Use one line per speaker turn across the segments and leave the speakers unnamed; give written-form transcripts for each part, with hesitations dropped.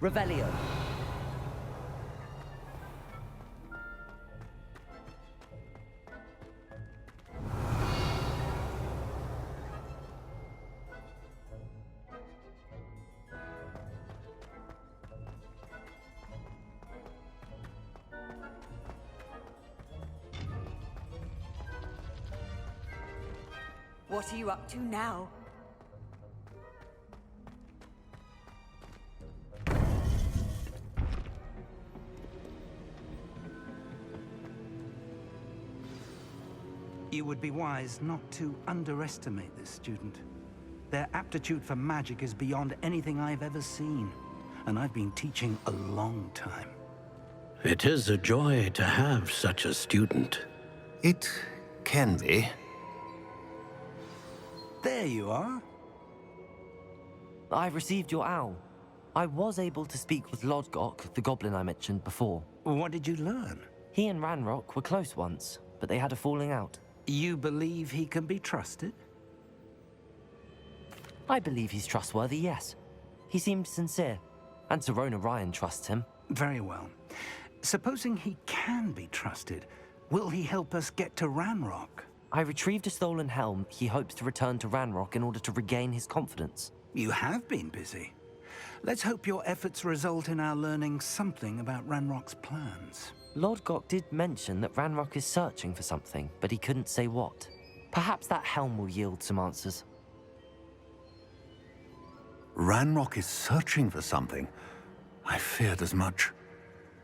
Revelio.
What are you up to now?
You would be wise not to underestimate this student. Their aptitude for magic is beyond anything I've ever seen, and I've been teaching a long time.
It is a joy to have such a student.
It can be.
There you are.
I received your owl. I was able to speak with Lodgok, the goblin I mentioned before.
What did you learn?
He and Ranrock were close once, but they had a falling out.
You believe he can be trusted?
I believe he's trustworthy, yes. He seemed sincere, and Sirona Ryan trusts him.
Very well. Supposing he can be trusted, will he help us get to Ranrock?
I retrieved a stolen helm he hopes to return to Ranrock in order to regain his confidence.
You have been busy. Let's hope your efforts result in our learning something about Ranrock's plans.
Lodgok did mention that Ranrock is searching for something, but he couldn't say what. Perhaps that helm will yield some answers.
Ranrock is searching for something. I feared as much.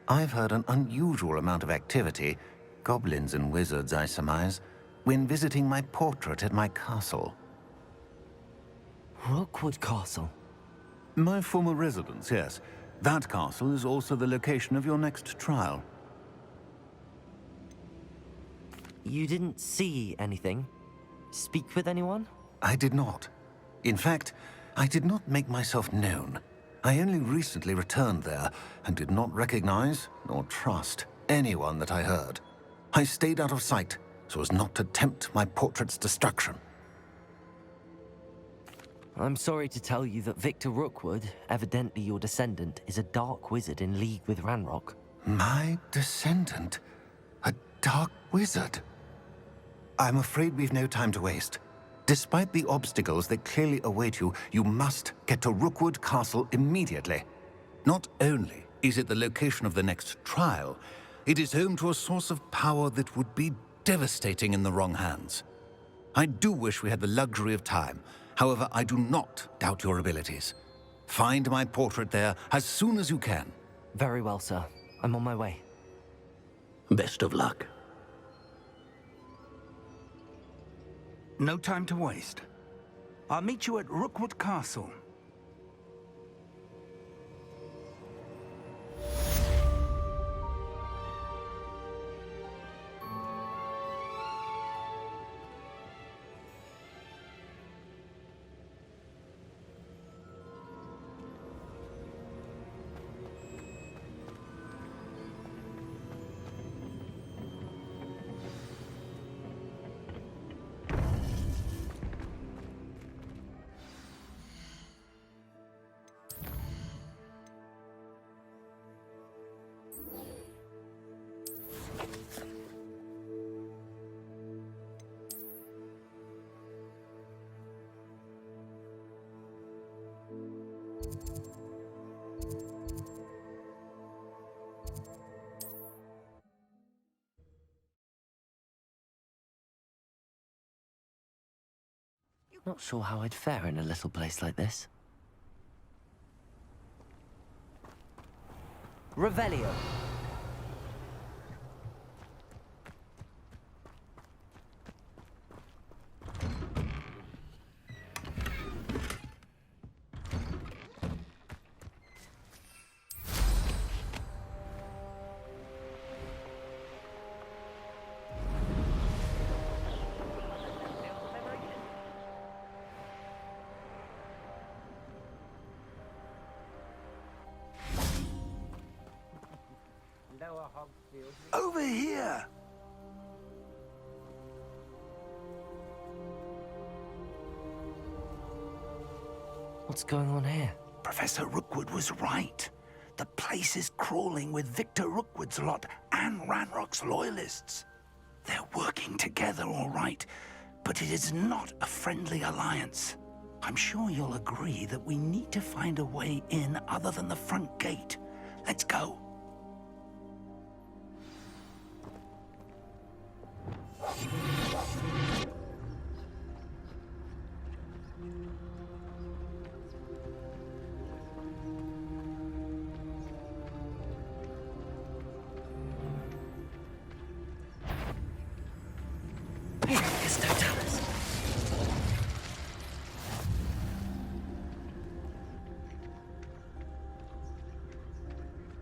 I've heard an unusual amount of activity, goblins and wizards, I surmise, when visiting my portrait at my castle.
Rockwood Castle?
My former residence, yes. That castle is also the location of your next trial.
You didn't see anything? Speak with anyone?
I did not. In fact, I did not make myself known. I only recently returned there and did not recognize nor trust anyone that I heard. I stayed out of sight so as not to tempt my portrait's destruction.
I'm sorry to tell you that Victor Rookwood, evidently your descendant, is a dark wizard in league with Ranrock.
My descendant? A dark wizard? I'm afraid we've no time to waste. Despite the obstacles that clearly await you, you must get to Rookwood Castle immediately. Not only is it the location of the next trial, it is home to a source of power that would be devastating in the wrong hands. I do wish we had the luxury of time. However, I do not doubt your abilities. Find my portrait there as soon as you can.
Very well, sir. I'm on my way.
Best of luck.
No time to waste. I'll meet you at Rookwood Castle.
Not sure how I'd fare in a little place like this. Revelio.
Over here!
What's going on here?
Professor Rookwood was right. The place is crawling with Victor Rookwood's lot and Ranrock's loyalists. They're working together, all right, but it is not a friendly alliance. I'm sure you'll agree that we need to find a way in other than the front gate. Let's go.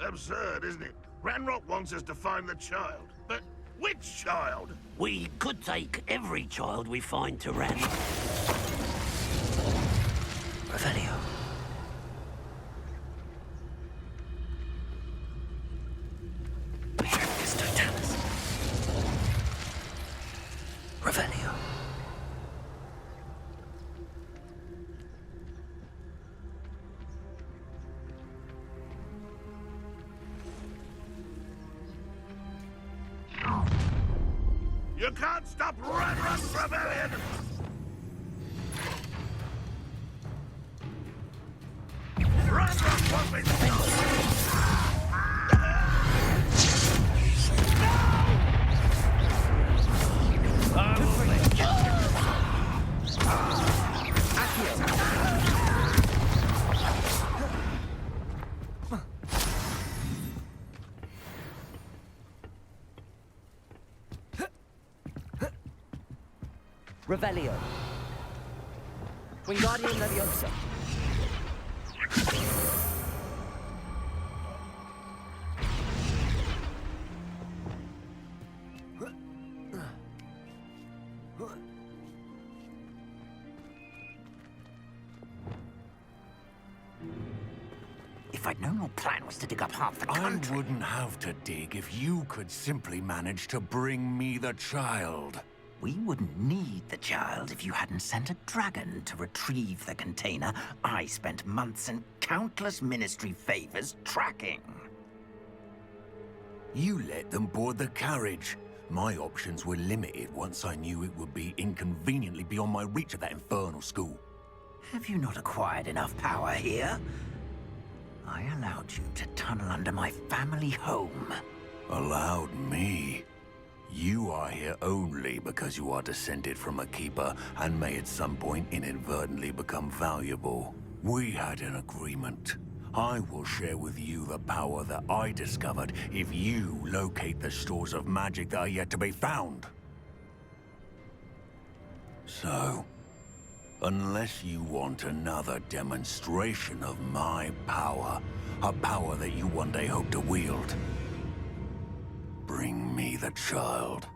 Absurd, isn't it? Ranrock wants us to find the child. But which child?
We could take every child we find to Ren.
Revelio. Revelio.
You can't stop Ranrock's rebellion! Ranrock won't be
Revelio. Wingardium Leviosa.
If I'd known your plan was to dig up half the country...
I wouldn't have to dig if you could simply manage to bring me the child.
We wouldn't need the child if you hadn't sent a dragon to retrieve the container I spent months and countless ministry favors tracking.
You let them board the carriage. My options were limited once I knew it would be inconveniently beyond my reach at that infernal school.
Have you not acquired enough power here? I allowed you to tunnel under my family home.
Allowed me? You are here only because you are descended from a keeper and may at some point inadvertently become valuable. We had an agreement. I will share with you the power that I discovered if you locate the stores of magic that are yet to be found. So, unless you want another demonstration of my power, a power that you one day hope to wield, bring me the child.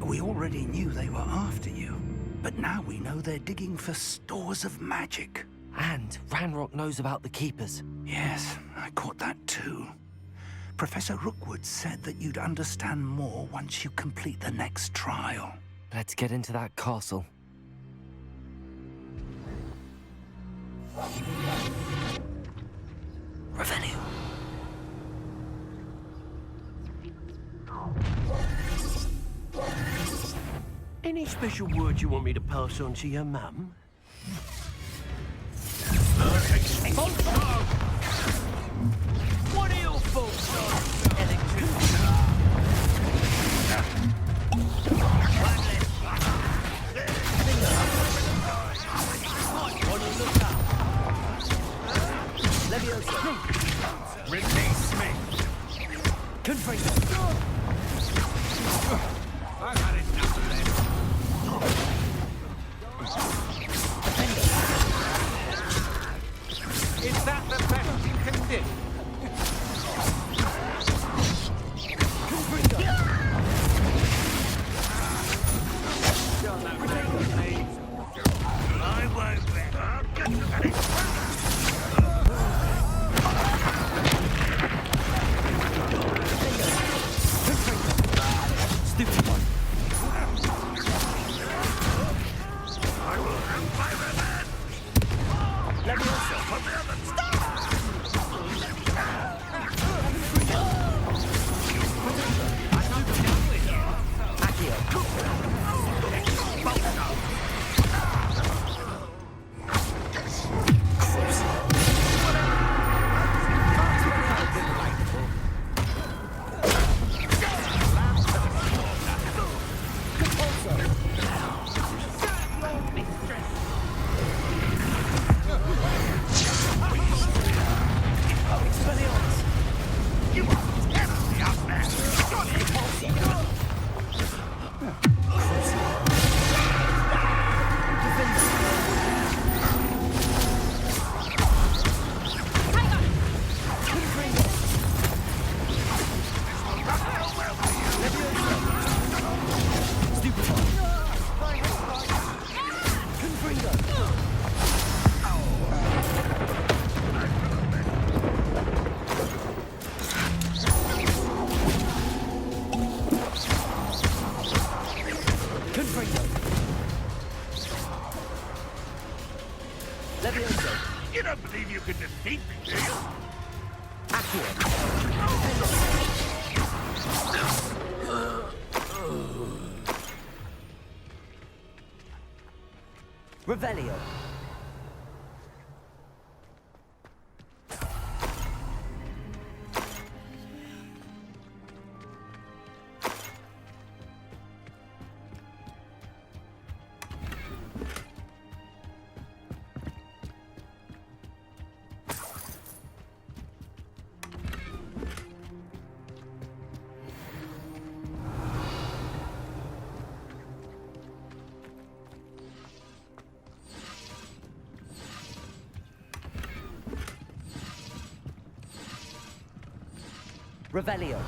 We already knew they were after you, but now we know they're digging for stores of magic.
And Ranrock knows about the Keepers.
Yes, I caught that too. Professor Rookwood said that you'd understand more once you complete the next trial.
Let's get into that castle. Revelio.
Any special words you want me to pass on to your mum? What are your thoughts on electricity? Might want to look up. Leviosa. Release me. Confringo. I've had enough of this. Is that the best you can do? I won't bet. I'll get you at it. Stupid one.
Confringo! Levioso!
You don't believe you can defeat me, do you?
Accio! Revelio! Revelio.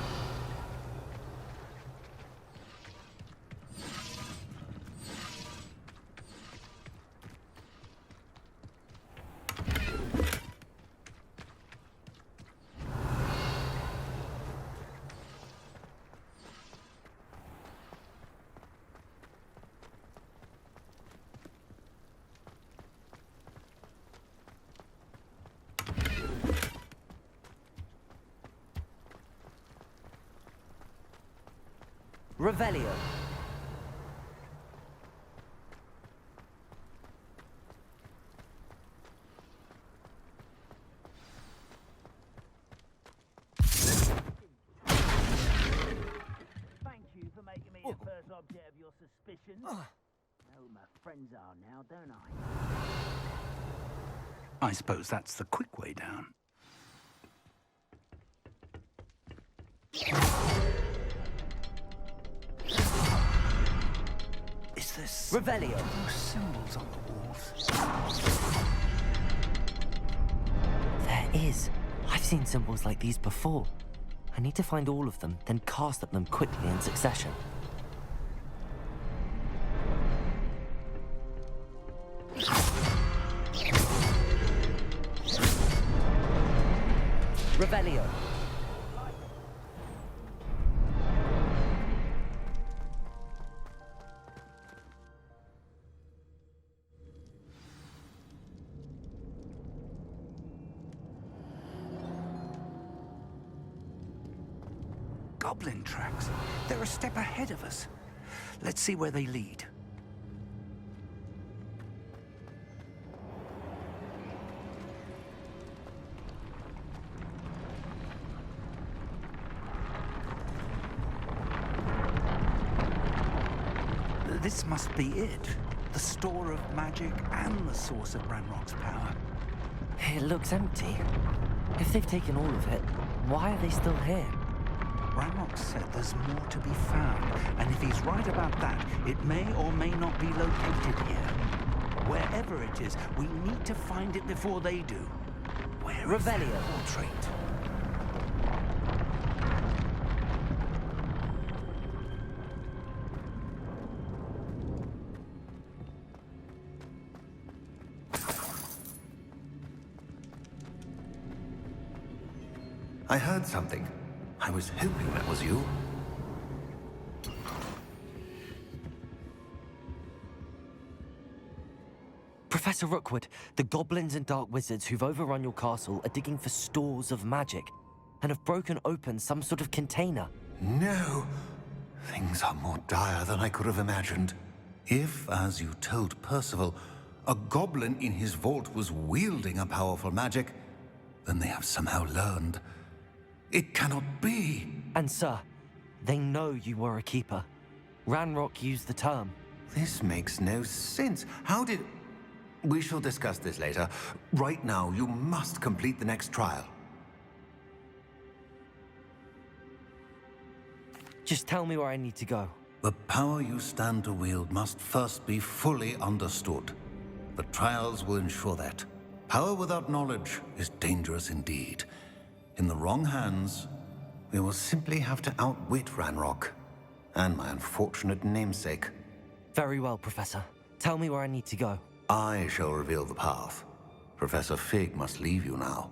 Revelio.
Thank you for making me the first object of your suspicions. I know who my friends are now, don't I?
I suppose that's the quick way down. Is this
Revelio.
those symbols on the walls?
There is. I've seen symbols like these before. I need to find all of them, then cast at them quickly in succession. Revelio.
Goblin tracks. They're a step ahead of us. Let's see where they lead. This must be it. The store of magic and the source of Ranrock's power.
It looks empty. If they've taken all of it, why are they still here?
Ranrock said there's more to be found, and if he's right about that, it may or may not be located here. Wherever it is, we need to find it before they do. Where is that
Revelio.
portrait?
I heard something. I was hoping that was you.
Professor Rookwood, the goblins and dark wizards who've overrun your castle are digging for stores of magic and have broken open some sort of container.
No! Things are more dire than I could have imagined. If, as you told Percival, a goblin in his vault was wielding a powerful magic, then they have somehow learned. It cannot be!
And sir, they know you were a keeper. Ranrock used the term.
This makes no sense. How did... We shall discuss this later. Right now, you must complete the next trial.
Just tell me where I need to go.
The power you stand to wield must first be fully understood. The trials will ensure that. Power without knowledge is dangerous indeed. In the wrong hands,
We will simply have to outwit Ranrock. And my unfortunate namesake.
Very well, Professor. Tell me where I need to go.
I shall reveal the path. Professor Fig must leave you now.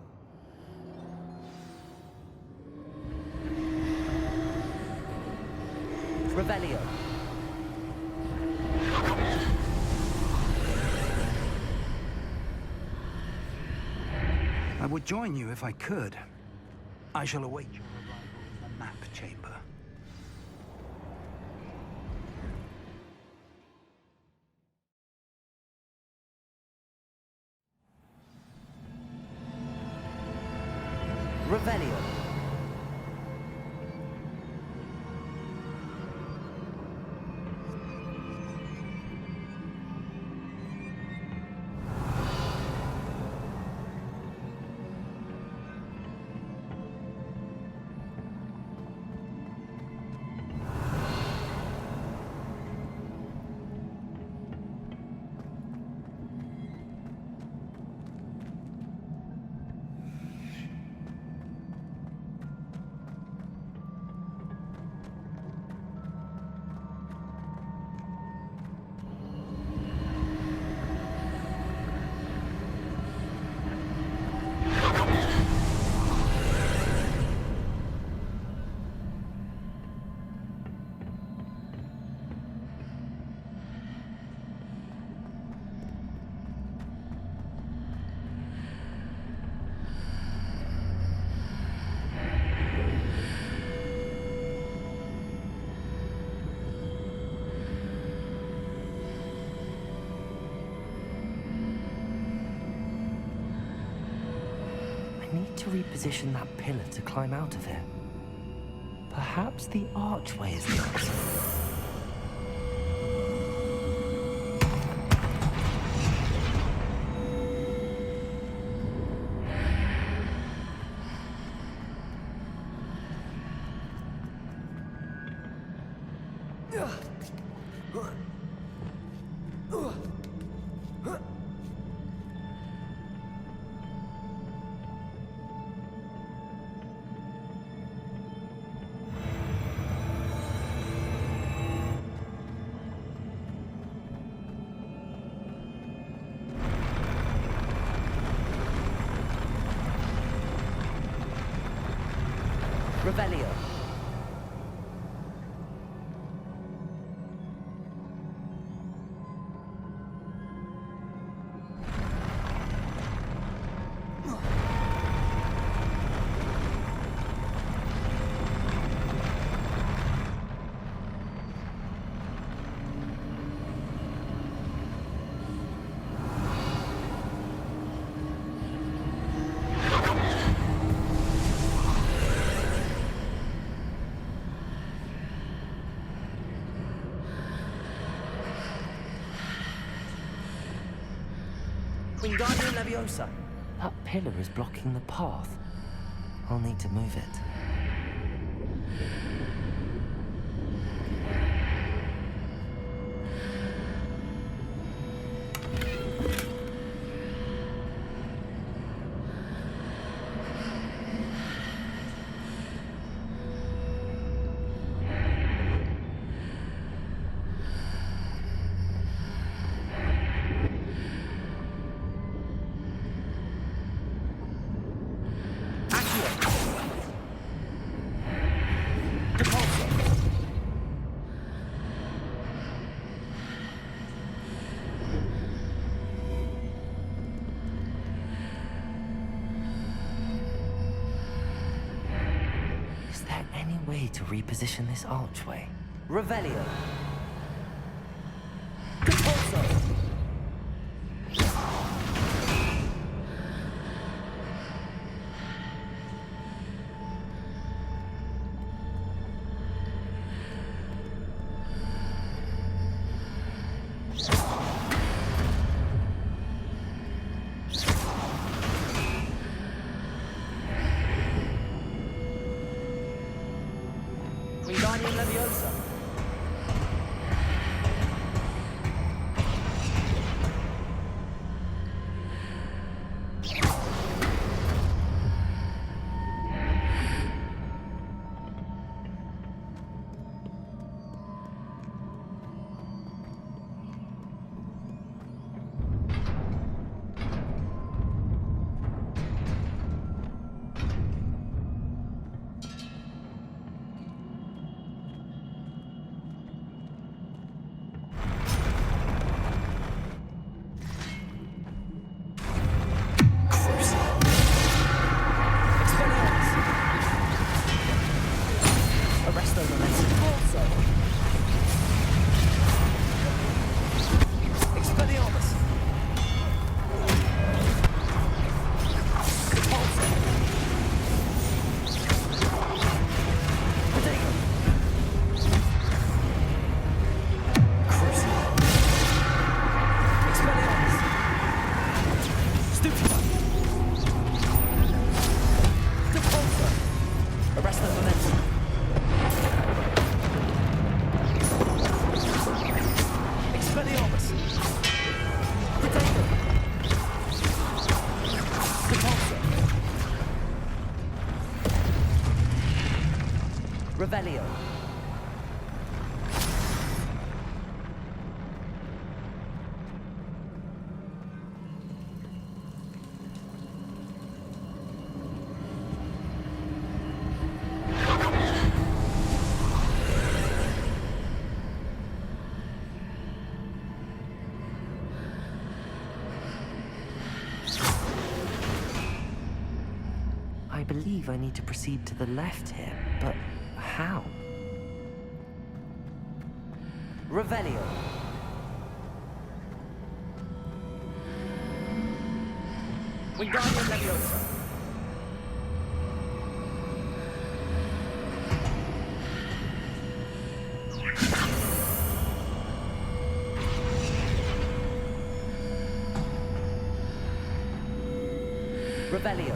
Revelio.
would join you if I could. I shall await your arrival in the map chamber.
Revelio. I need to reposition that pillar to climb out of here. Perhaps the archway is the answer. Revelio. Wingardium Leviosa. That pillar is blocking the path. I'll need to move it. Way to reposition this archway. Revelio. Compulso. Wingardium Leviosa. believe I need to proceed to the left here, but how? Revelio. Wingardium Leviosa. Revelio.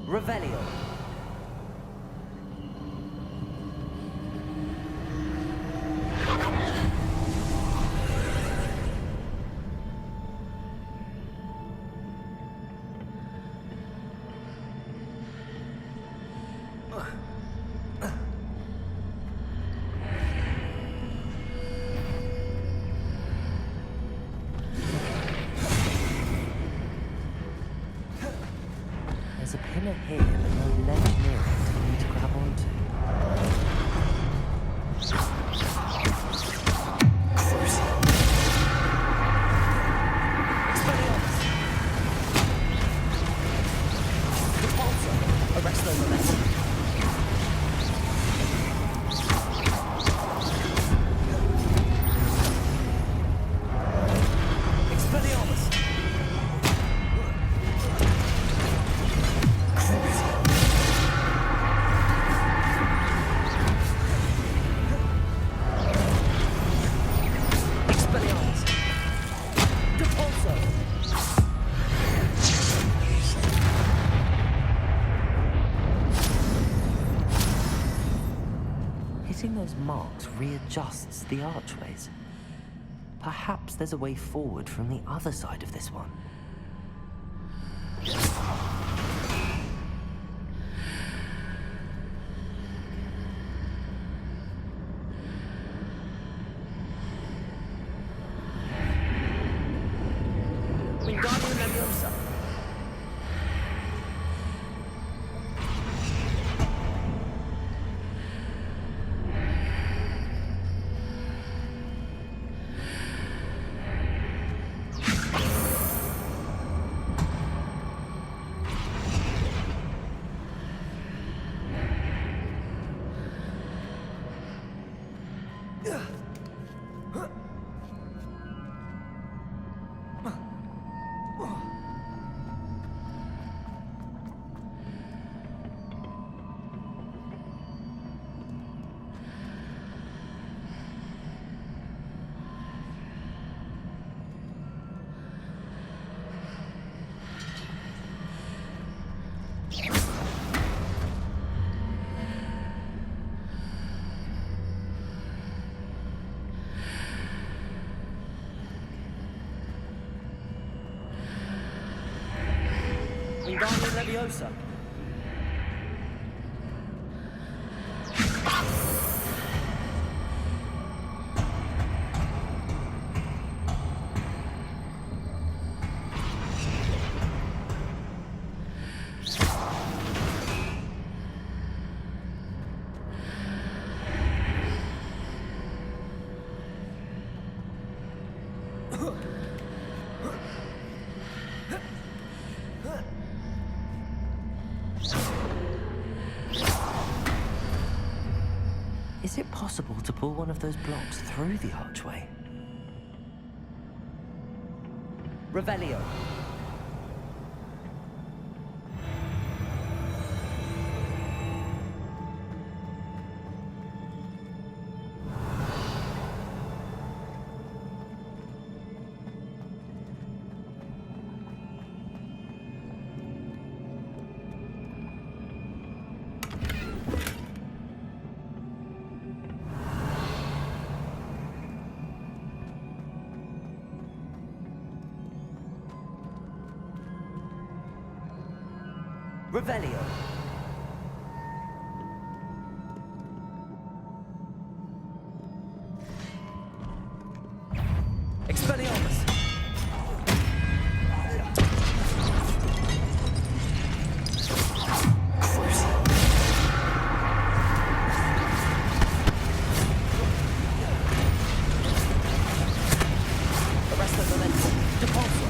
Revelio. There's a pillar here, but no ledge near it for me to grab onto. Expelliarmus! Repulsor! Arrest their momentum. Expelliarmus! Hitting those marks readjusts the archways. Perhaps there's a way forward from the other side of this one. Wingardium Leviosa. Wingardium Leviosa. Is it possible to pull one of those blocks through the archway? Revelio. Revelio. Expelliarmus. Arresto Memento. Depulso.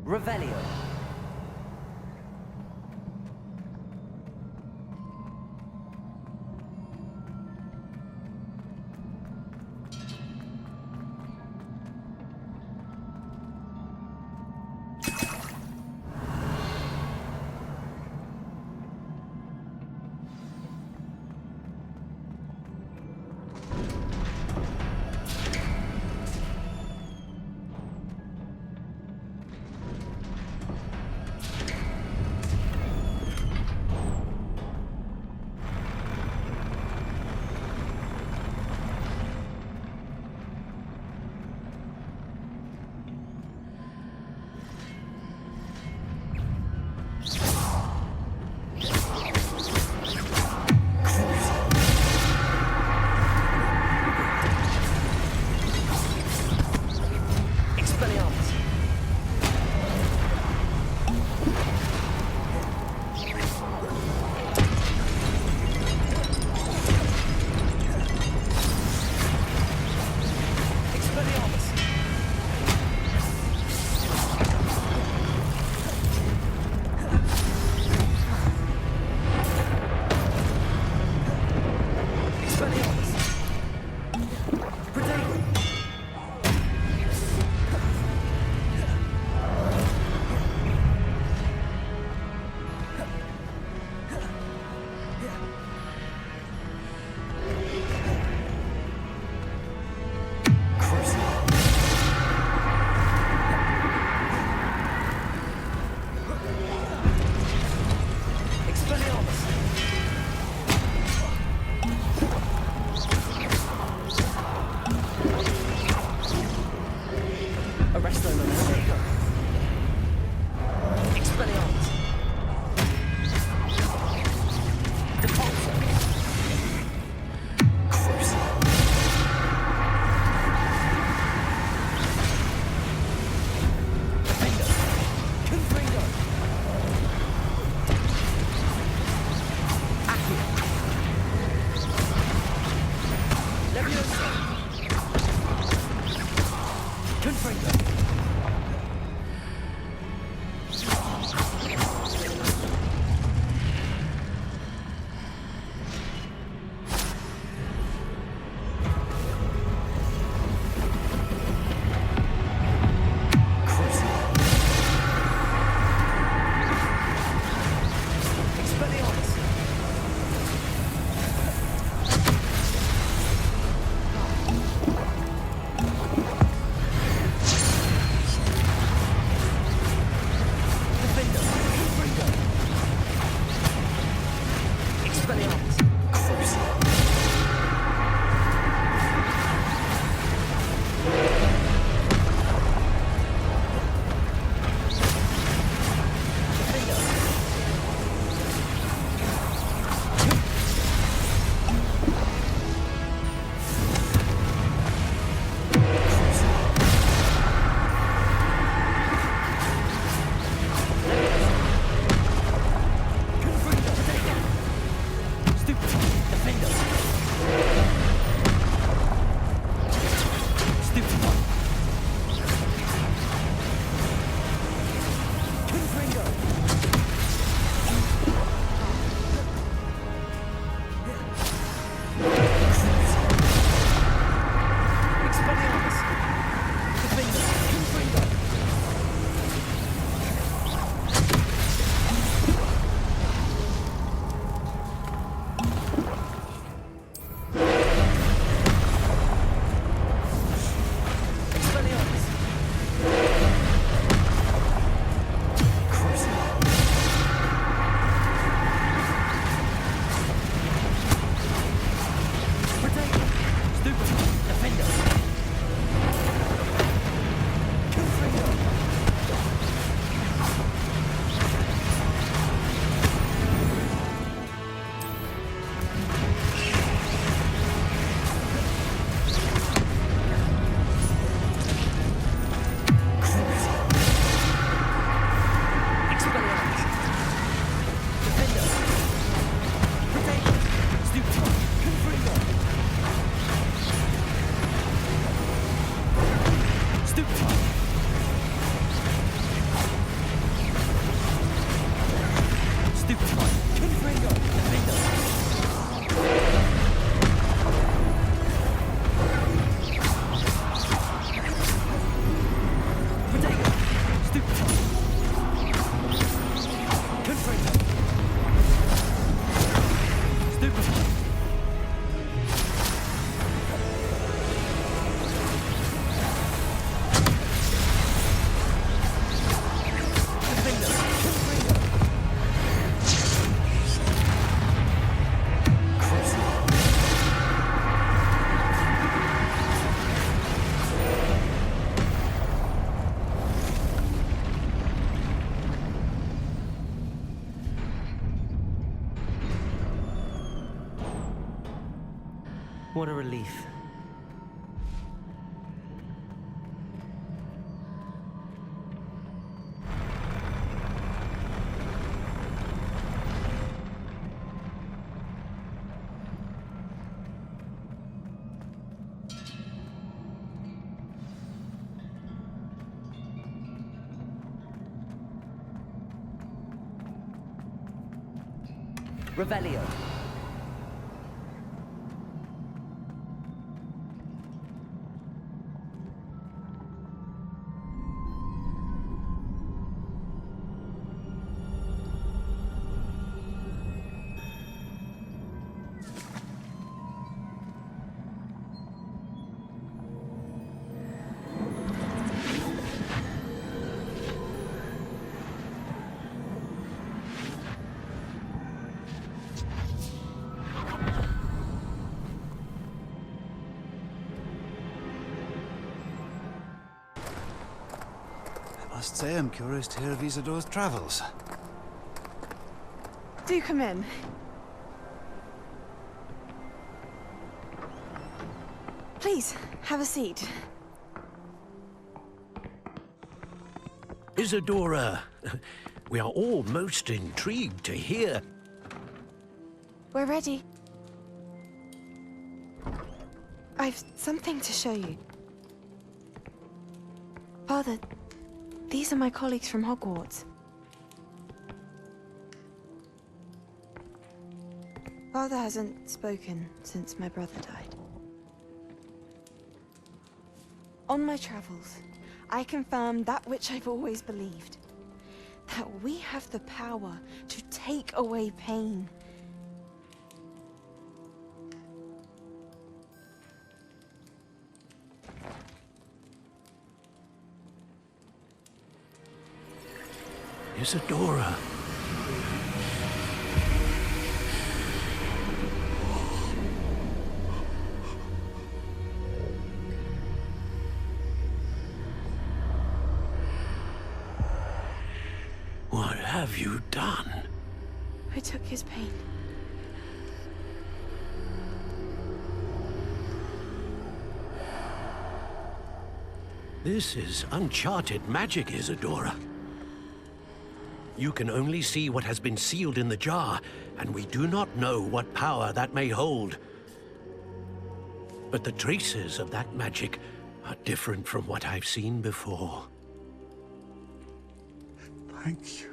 Revelio. Expelliarmus. Expelliarmus. Expelliarmus. Protego. Expelliarmus. Arresto Memento. Expelliarmus. Depulso. Defendo. Confringo. Accio. Levioso. Confringo. Expelliarmus. Defendo. Confringo. Expelliarmus. Defendo. Confringo. Protego. What a relief. Revelio.
I must say I'm curious to hear of Isadora's travels.
Do come in. Please, have a seat.
Isadora, we are all most intrigued to hear.
We're ready. I've something to show you. Father, these are my colleagues from Hogwarts. Father hasn't spoken since my brother died. On my travels, I confirmed that which I've always believed. That we have the power to take away pain.
Isadora. What have you done?
I took his pain.
This is uncharted magic, Isadora. You can only see what has been sealed in the jar, and we do not know what power that may hold. But the traces of that magic are different from what I've seen before.
Thank you.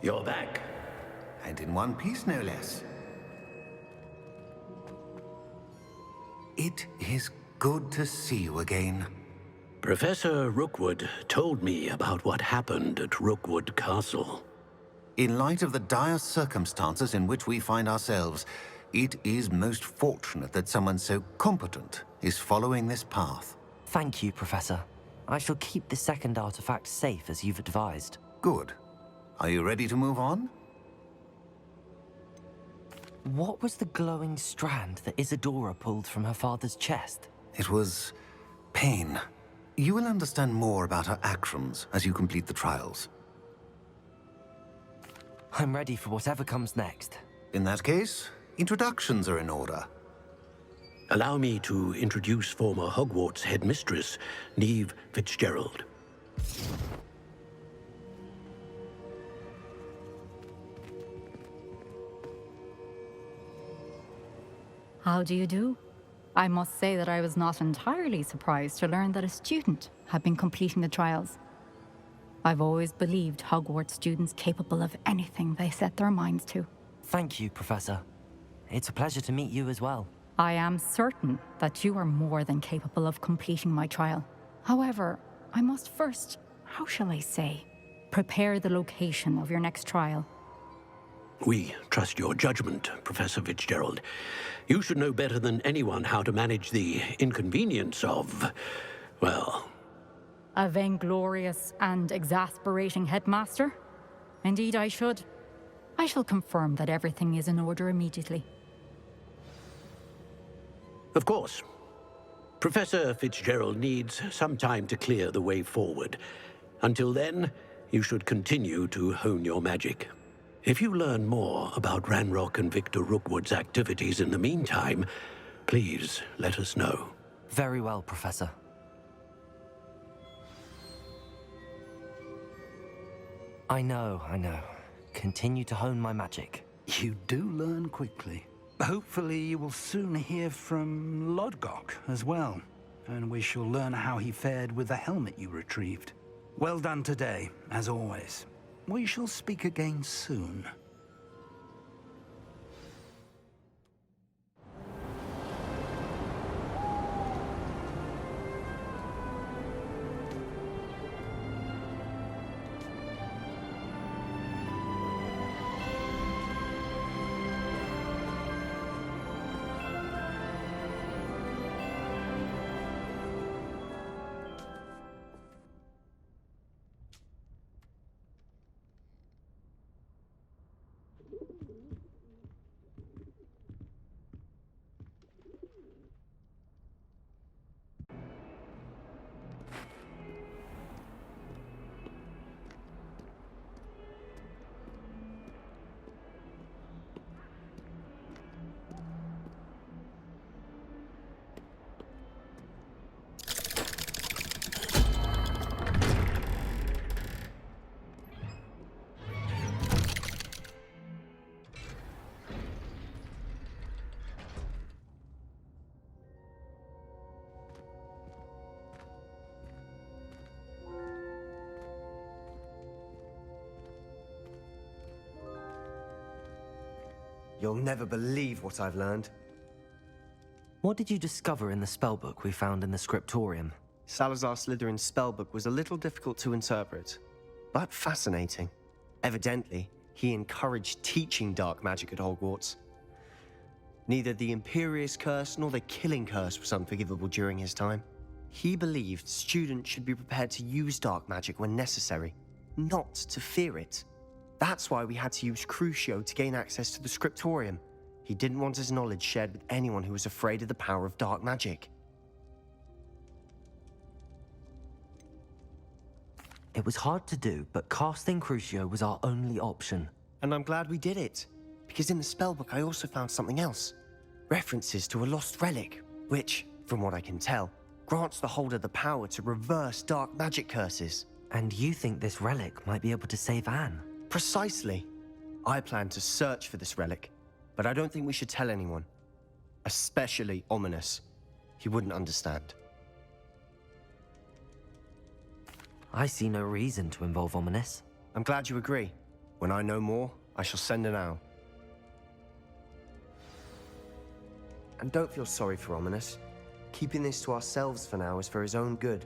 You're back.
And in one piece, no less. It is good to see you again.
Professor Rookwood told me about what happened at Rockwood Castle.
In light of the dire circumstances in which we find ourselves, it is most fortunate that someone so competent is following this path.
Thank you, Professor. I shall keep the second artifact safe as you've advised.
Good. Are you ready to move on?
What was the glowing strand that Isadora pulled from her father's chest?
It was pain. You will understand more about her actions as you complete the trials.
I'm ready for whatever comes next.
In that case, introductions are in order.
Allow me to introduce former Hogwarts headmistress, Neve Fitzgerald.
How do you do? I must say that I was not entirely surprised to learn that a student had been completing the trials. I've always believed Hogwarts students capable of anything they set their minds to.
Thank you, Professor. It's a pleasure to meet you as well.
I am certain that you are more than capable of completing my trial. However, I must first, how shall I say, prepare the location of your next trial.
We trust your judgment, Professor Fitzgerald. You should know better than anyone how to manage the inconvenience of, well...
A vainglorious and exasperating headmaster? Indeed I should. I shall confirm that everything is in order immediately.
Of course. Professor Fitzgerald needs some time to clear the way forward. Until then, you should continue to hone your magic. If you learn more about Ranrock and Victor Rookwood's activities in the meantime, please let us know.
Very well, Professor. I know. Continue to hone my magic.
You do learn quickly. Hopefully you will soon hear from Lodgok as well, and we shall learn how he fared with the helmet you retrieved. Well done today, as always. We shall speak again soon.
You'll never believe what I've learned.
What did you discover in the spellbook we found in the scriptorium?
Salazar Slytherin's spellbook was a little difficult to interpret, but fascinating. Evidently, he encouraged teaching dark magic at Hogwarts. Neither the Imperious Curse nor the Killing Curse was unforgivable during his time. He believed students should be prepared to use dark magic when necessary, not to fear it. That's why we had to use Crucio to gain access to the scriptorium. He didn't want his knowledge shared with anyone who was afraid of the power of dark magic.
It was hard to do, but casting Crucio was our only option.
And I'm glad we did it, because in the spellbook I also found something else. References to a lost relic, which, from what I can tell, grants the holder the power to reverse dark magic curses.
And you think this relic might be able to save Anne?
Precisely. I plan to search for this relic, but I don't think we should tell anyone. Especially Ominous. He wouldn't understand.
I see no reason to involve Ominous.
I'm glad you agree. When I know more, I shall send an owl. And don't feel sorry for Ominous. Keeping this to ourselves for now is for his own good.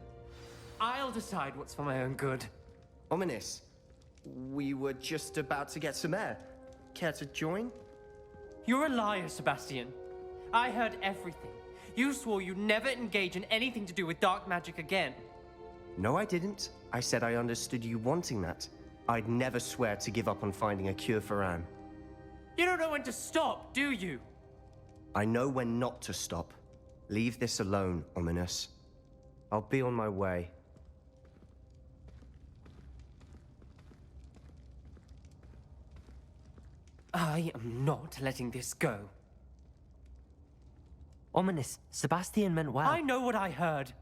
I'll decide what's for my own good.
Ominous, we were just about to get some air. Care to join?
You're a liar, Sebastian. I heard everything. You swore you'd never engage in anything to do with dark magic again.
No, I didn't. I said I understood you wanting that. I'd never swear to give up on finding a cure for Anne.
You don't know when to stop, do you?
I know when not to stop. Leave this alone, Ominous. I'll be on my way.
I am not letting this go.
Ominous, Sebastian meant well.
I know what I heard.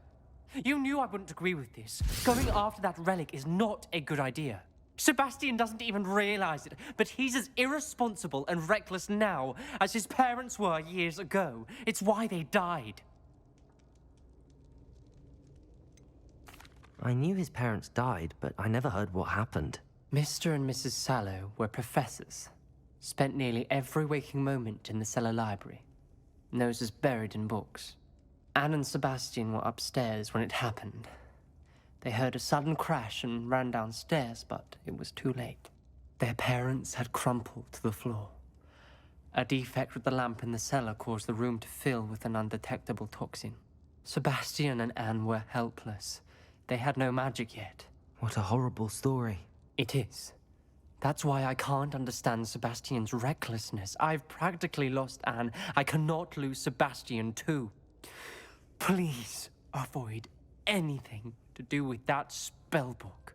You knew I wouldn't agree with this. Going after that relic is not a good idea. Sebastian doesn't even realize it, but he's as irresponsible and reckless now as his parents were years ago. It's why they died.
I knew his parents died, but I never heard what happened.
Mr. and Mrs. Sallow were professors. Spent nearly every waking moment in the cellar library. Noses buried in books. Anne and Sebastian were upstairs when it happened. They heard a sudden crash and ran downstairs, but it was too late. Their parents had crumpled to the floor. A defect with the lamp in the cellar caused the room to fill with an undetectable toxin. Sebastian and Anne were helpless. They had no magic yet.
What a horrible story.
It is. That's why I can't understand Sebastian's recklessness. I've practically lost Anne. I cannot lose Sebastian too. Please avoid anything to do with that spellbook.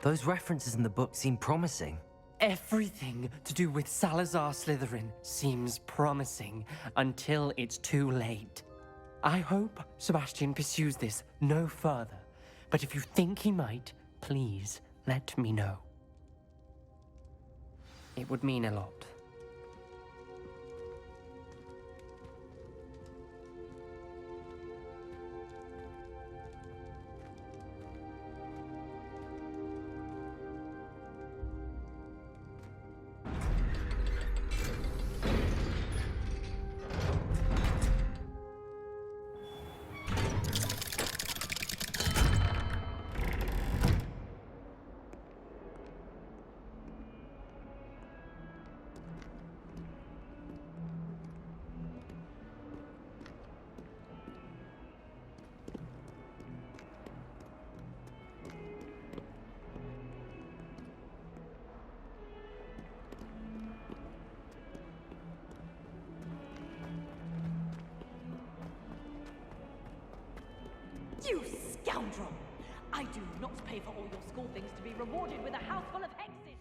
Those references in the book seem promising.
Everything to do with Salazar Slytherin seems promising until it's too late. I hope Sebastian pursues this no further, but if you think he might, please let me know. It would mean a lot.
You scoundrel! I do not pay for all your school things to be rewarded with a house full of hexes!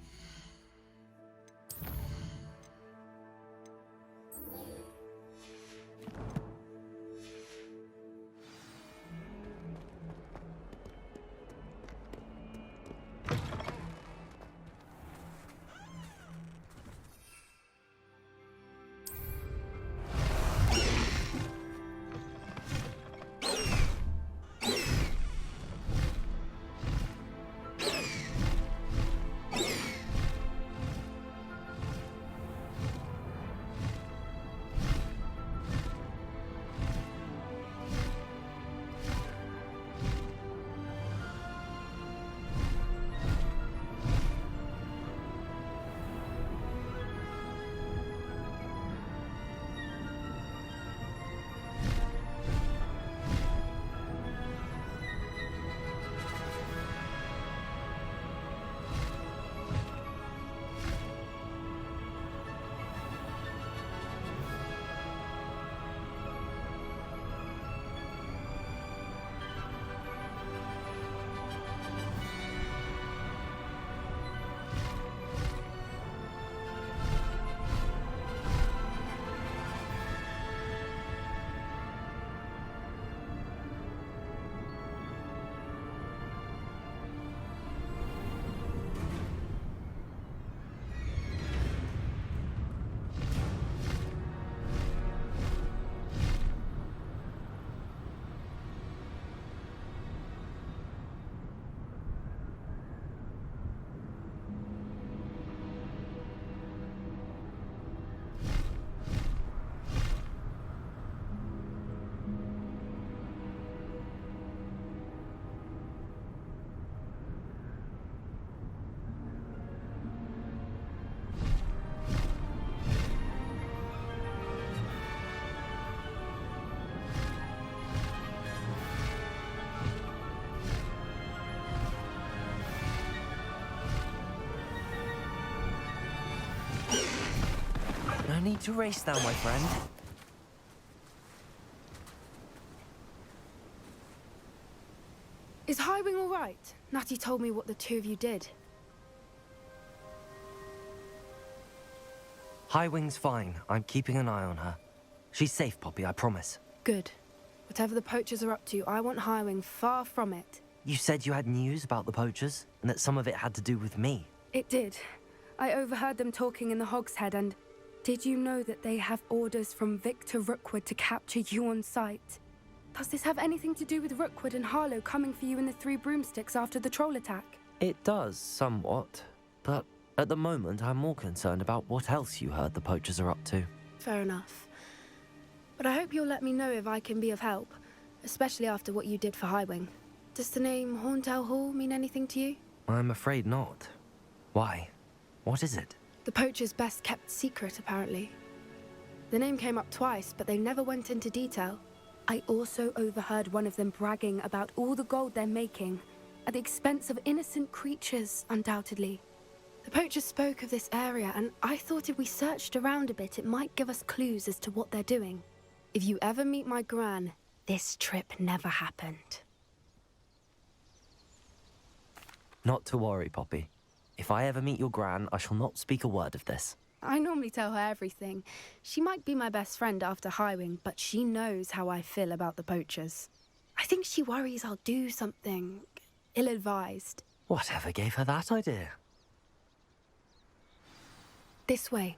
No need to race now, my friend.
Is Highwing all right? Natty told me what the two of you did.
Highwing's fine. I'm keeping an eye on her. She's safe, Poppy, I promise.
Good. Whatever the poachers are up to, I want Highwing far from it.
You said you had news about the poachers, and that some of it had to do with me.
It did. I overheard them talking in the Hogshead, and did you know that they have orders from Victor Rookwood to capture you on sight? Does this have anything to do with Rookwood and Harlow coming for you in the Three Broomsticks after the troll attack?
It does, somewhat. But at the moment, I'm more concerned about what else you heard the poachers are up to.
Fair enough. But I hope you'll let me know if I can be of help, especially after what you did for Highwing. Does the name Horntail Hall mean anything to you?
I'm afraid not. Why? What is it?
The poacher's best kept secret, apparently. The name came up twice, but they never went into detail. I also overheard one of them bragging about all the gold they're making, at the expense of innocent creatures, undoubtedly. The poachers spoke of this area, and I thought if we searched around a bit, it might give us clues as to what they're doing. If you ever meet my gran, this trip never happened.
Not to worry, Poppy. If I ever meet your gran, I shall not speak a word of this.
I normally tell her everything. She might be my best friend after Highwing, but she knows how I feel about the poachers. I think she worries I'll do something ill-advised.
Whatever gave her that idea?
This way.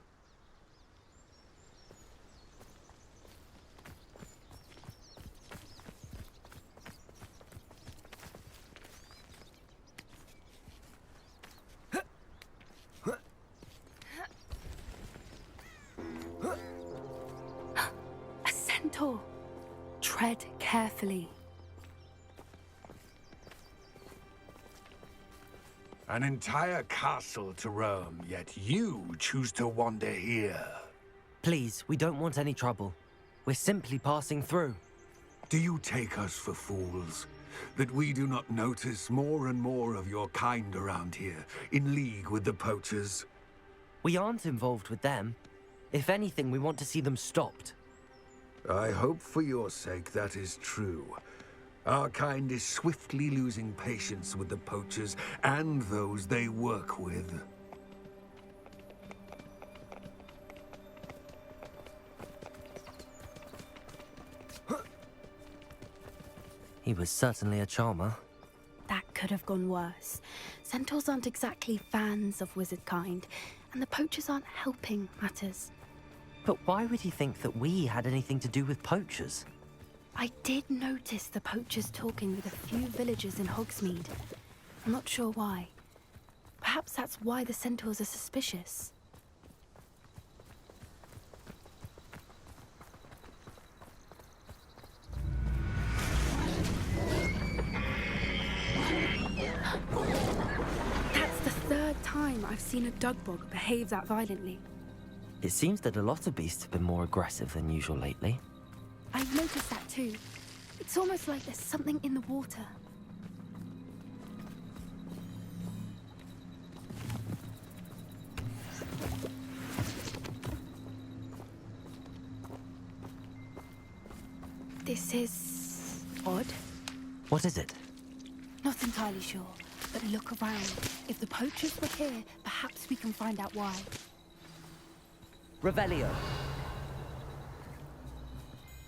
A centaur. Tread carefully.
An entire castle to roam, yet you choose to wander here.
Please, we don't want any trouble. We're simply passing through.
Do you take us for fools? That we do not notice more and more of your kind around here, in league with the poachers?
We aren't involved with them. If anything, we want to see them stopped.
I hope for your sake that is true. Our kind is swiftly losing patience with the poachers and those they work with.
He was certainly a charmer.
That could have gone worse. Centaurs aren't exactly fans of wizard kind, and the poachers aren't helping matters.
But why would he think that we had anything to do with poachers?
I did notice the poachers talking with a few villagers in Hogsmeade. I'm not sure why. Perhaps that's why the centaurs are suspicious. That's the third time I've seen a dugbog behave that violently.
It seems that a lot of beasts have been more aggressive than usual lately.
I've noticed that too. It's almost like there's something in the water. This is odd.
What is it?
Not entirely sure, but look around. If the poachers were here, perhaps we can find out why.
Revelio.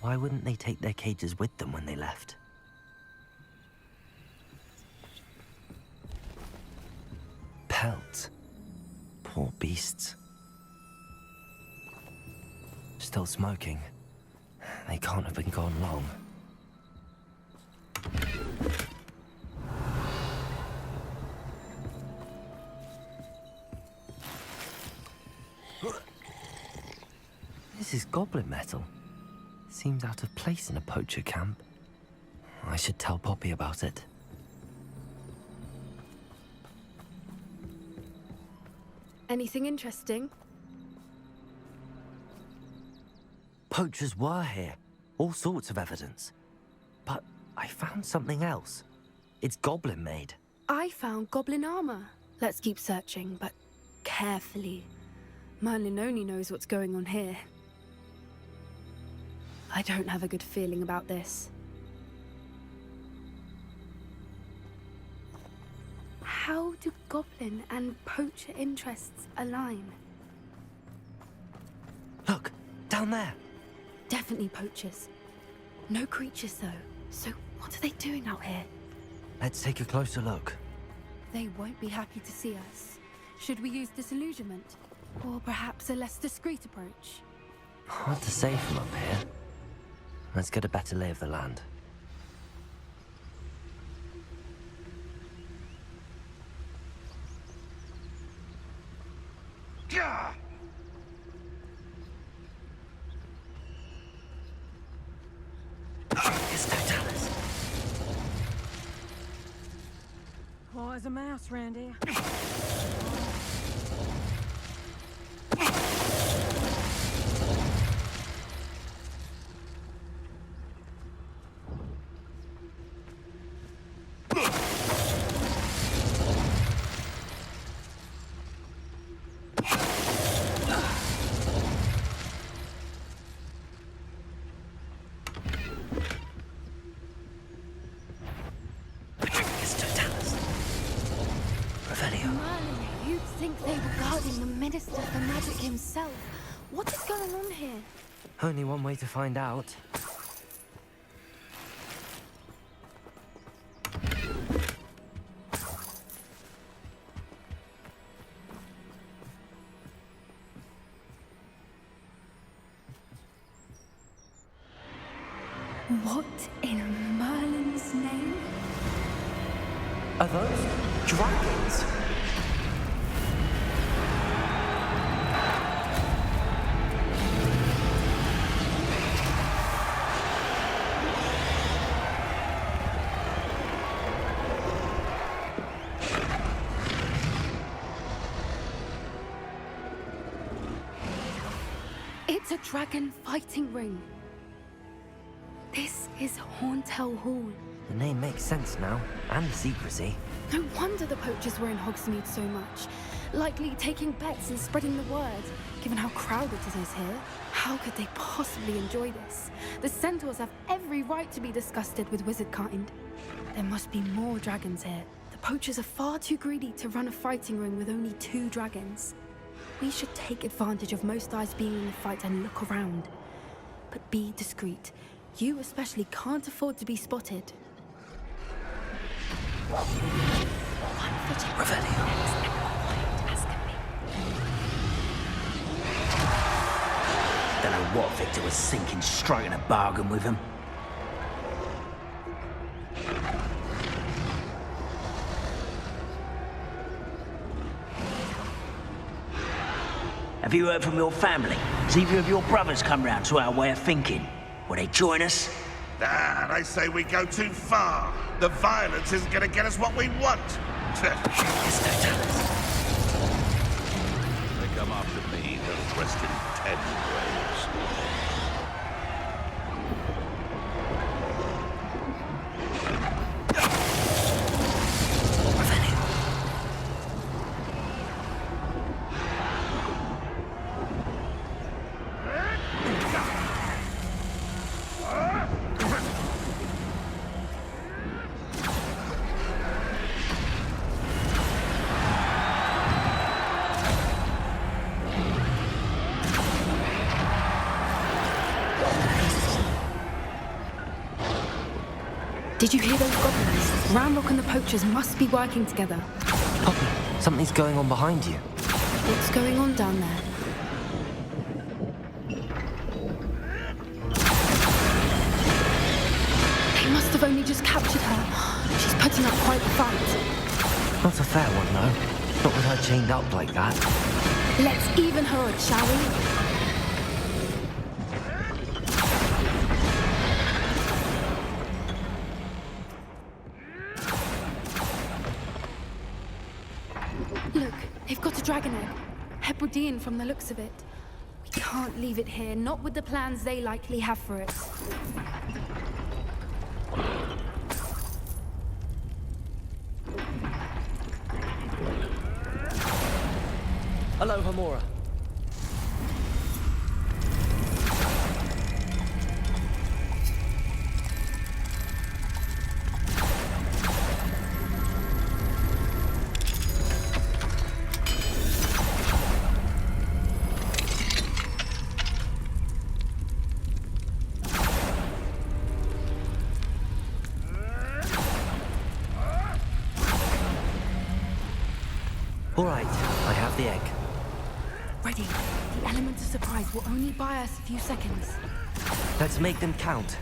Why wouldn't they take their cages with them when they left? Pelts. Poor beasts. Still smoking. They can't have been gone long. This is goblin metal. Seems out of place in a poacher camp. I should tell Poppy about it.
Anything interesting?
Poachers were here. All sorts of evidence. But I found something else. It's goblin made.
I found goblin armor. Let's keep searching, but carefully. Merlin only knows what's going on here. I don't have a good feeling about this. How do goblin and poacher interests align?
Look, down there.
Definitely poachers. No creatures, though. So what are they doing out here?
Let's take a closer look.
They won't be happy to see us. Should we use disillusionment? Or perhaps a less discreet approach?
Hard to say from up here. Let's get a better lay of the land.
Gah!
It's Totalis.
as a mouse round here.
You'd think they were guarding the Minister for Magic himself. What is going on here?
Only one way to find out.
What in Merlin's name?
Are those dragons?
It's a dragon fighting ring. This is Hauntel Hall.
The name makes sense now, and the secrecy.
No wonder the poachers were in Hogsmeade so much. Likely taking bets and spreading the word. Given how crowded it is here, how could they possibly enjoy this? The centaurs have every right to be disgusted with wizard kind. There must be more dragons here. The poachers are far too greedy to run a fighting ring with only 2 dragons. We should take advantage of most eyes being in the fight and look around. But be discreet. You especially can't afford to be spotted.
Don't know what Victor was thinking, striking a bargain with him. Have you heard from your family? Has either of your brothers come round to our way of thinking? Will they join us?
Ah, they say we go too far. The violence isn't gonna get us what we want.
They
come after me, they'll rest in 10 graves.
Did you hear those goblins? Ramrock and the poachers must be working together.
Poppy, something's going on behind you.
What's going on down there? They must have only just captured her. She's putting up quite the fight.
Not a fair one, though. Not with her chained up like that.
Let's even her odds, shall we? Look, they've got a dragon egg. Hebridean from the looks of it. We can't leave it here, not with the plans they likely have for it.
Hello, Hamora. All right, I have the egg.
Ready. The element of surprise will only buy us a few seconds.
Let's make them count.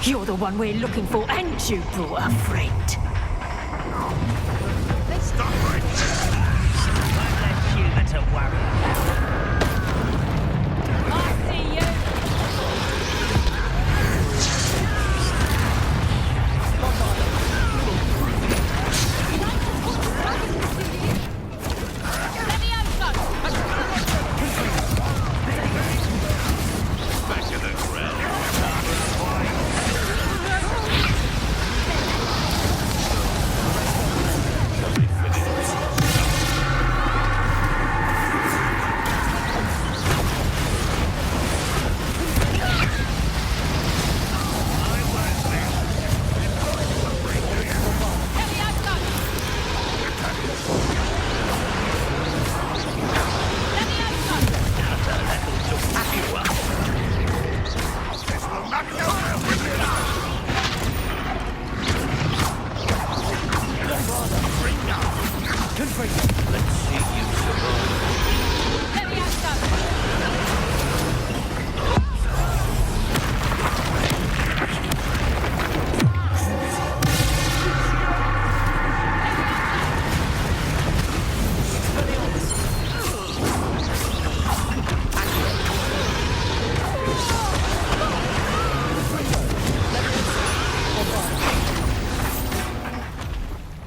You're the one we're looking for, and you brought a friend.
Stop right there!
Won't let Cuba to worry about.
I see you.
Back to the ground.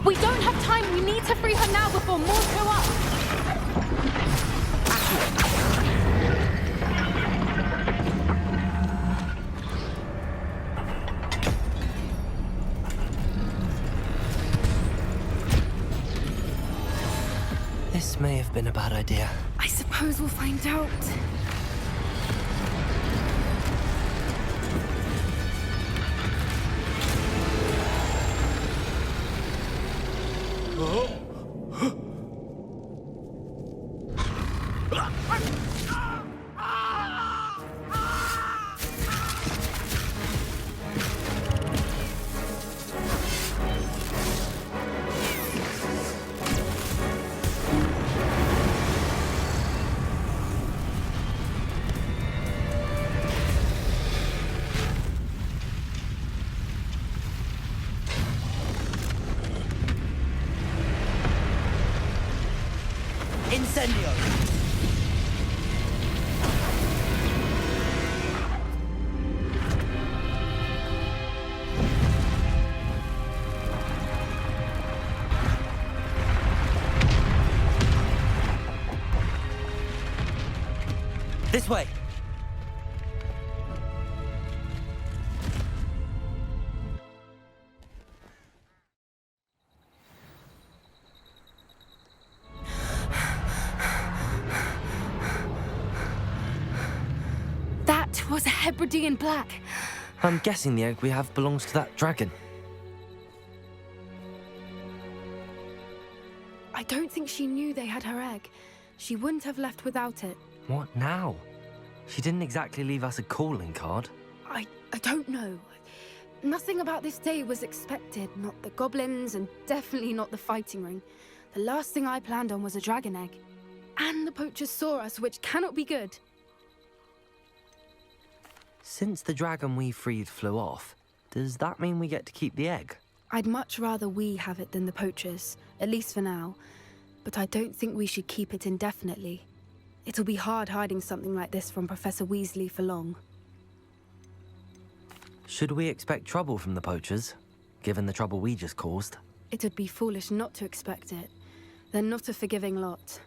We don't have time. We need to free her now before more show up.
This may have been a bad idea.
I suppose we'll find out.
Incendio!
This way!
That was a Hebridean black.
I'm guessing the egg we have belongs to that dragon.
I don't think she knew they had her egg. She wouldn't have left without it.
What now? She didn't exactly leave us a calling card.
I don't know. Nothing about this day was expected. Not the goblins, and definitely not the fighting ring. The last thing I planned on was a dragon egg. And the poachers saw us, which cannot be good.
Since the dragon we freed flew off, does that mean we get to keep the egg?
I'd much rather we have it than the poachers, at least for now. But I don't think we should keep it indefinitely. It'll be hard hiding something like this from Professor Weasley for long.
Should we expect trouble from the poachers, given the trouble we just caused?
It would be foolish not to expect it. They're not a forgiving lot.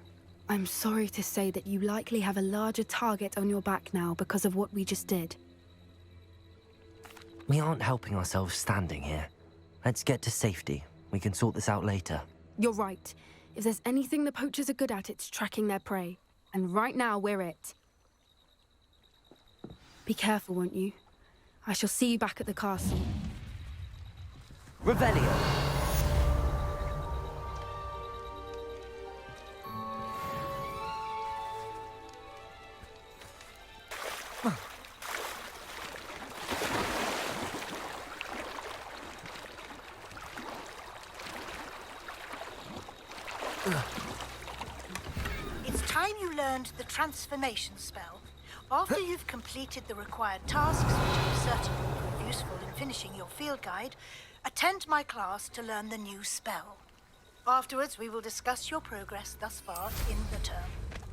I'm sorry to say that you likely have a larger target on your back now because of what we just did.
We aren't helping ourselves standing here. Let's get to safety. We can sort this out later.
You're right. If there's anything the poachers are good at, it's tracking their prey. And right now, we're it. Be careful, won't you? I shall see you back at the castle.
Revelio!
It's time you learned the transformation spell. After you've completed the required tasks, which I'm certain will prove useful in finishing your field guide, attend my class to learn the new spell. Afterwards, we will discuss your progress thus far in the term.